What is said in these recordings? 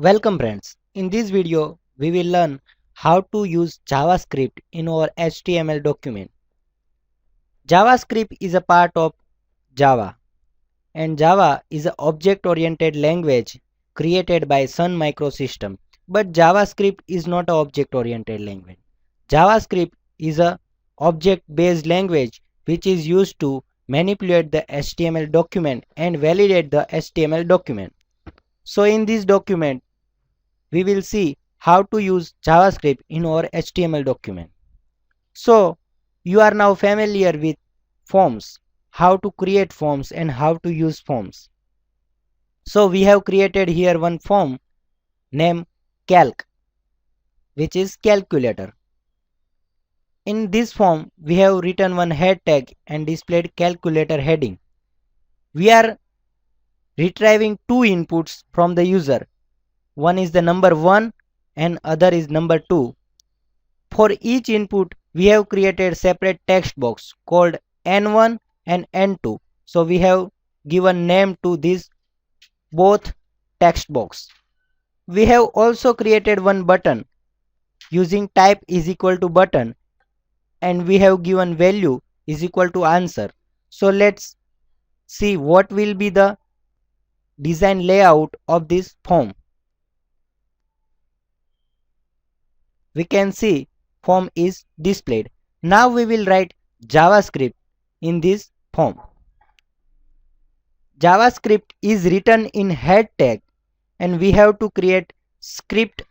Welcome friends. In this video, we will learn how to use JavaScript in our HTML document. JavaScript is a part of Java, and Java is an object-oriented language created by Sun Microsystem. But JavaScript is not an object-oriented language. JavaScript is a object-based language which is used to manipulate the HTML document and validate the HTML document. So in this document, we will see how to use JavaScript in our HTML document. So you are now familiar with forms, how to create forms and how to use forms. So we have created here one form named calc, which is calculator. In this form we have written one head tag and displayed calculator heading. We are retrieving two inputs from the user. One is the number 1 and other is number 2. For each input, we have created separate text box called N1 and N2. So we have given name to these both text box. We have also created one button using type is equal to button, and we have given value is equal to answer. So let's see what will be the design layout of this form. We can see form is displayed. Now we will write JavaScript in this form. JavaScript is written in head tag and we have to create script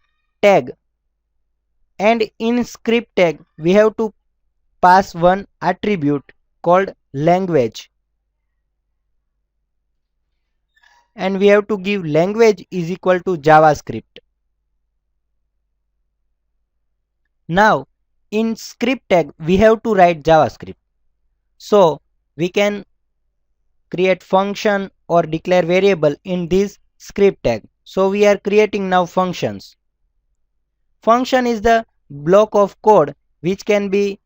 tag, and in script tag we have to pass one attribute called language, and we have to give language is equal to JavaScript. Now in script tag we have to write JavaScript. So we can create function or declare variable in this script tag. So we are creating now functions. Function is the block of code which can be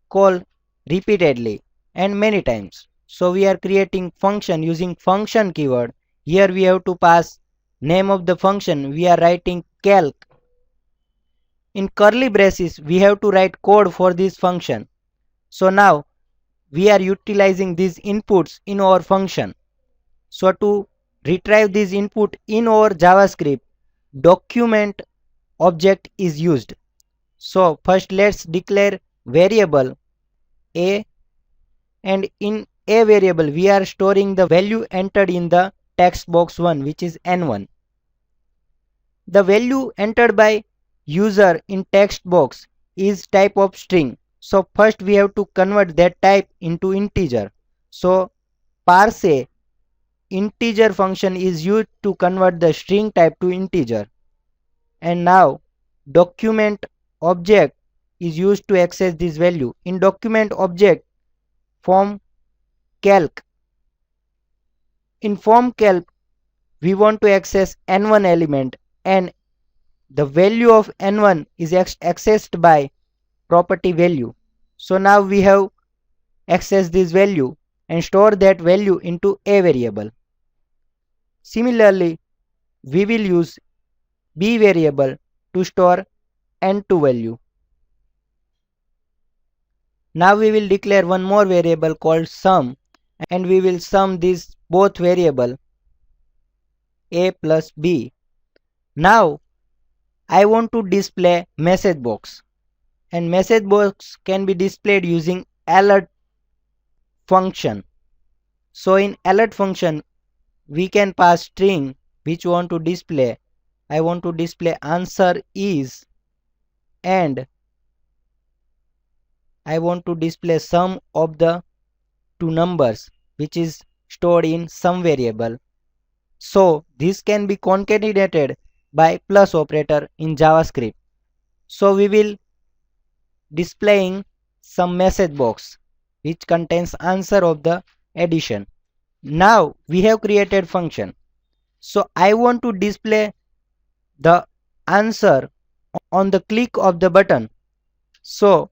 called repeatedly and many times. So we are creating function using function keyword. Here we have to pass name of the function. We are writing calc. In curly braces we have to write code for this function. So now we are utilizing these inputs in our function. So to retrieve this input in our JavaScript, document object is used. So first let's declare variable a, and in a variable we are storing the value entered in the text box 1, which is N1. The value entered by user in text box is type of string. So first we have to convert that type into integer. So parse integer function is used to convert the string type to integer. And now document object is used to access this value. In document object form calc. In form calc we want to access N1 element, and the value of N1 is accessed by property value. So now we have accessed this value and store that value into a variable. Similarly, we will use b variable to store N2 value. Now we will declare one more variable called sum, and we will sum these both variable a plus b. Now I want to display message box, and message box can be displayed using alert function. So in alert function we can pass string which want to display. I want to display answer is, and I want to display sum of the two numbers which is stored in sum variable. So this can be concatenated by plus operator in JavaScript. So we will displaying some message box which contains answer of the addition. Now we have created function. So I want to display the answer on the click of the button. So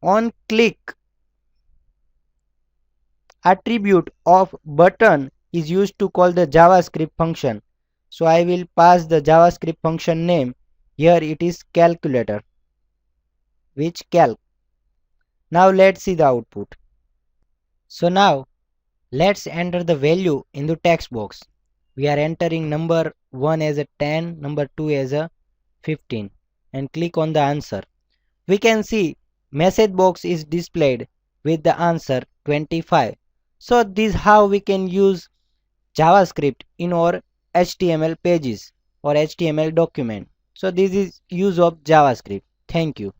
on click attribute of button is used to call the JavaScript function. So I will pass the JavaScript function name. Here it is calculator, which calc. Now let's see the output. So now let's enter the value in the text box. We are entering number 1 as a 10, number 2 as a 15, and click on the answer. We can see message box is displayed with the answer 25. So this is how we can use JavaScript in our HTML pages or HTML document. So this is use of JavaScript. Thank you.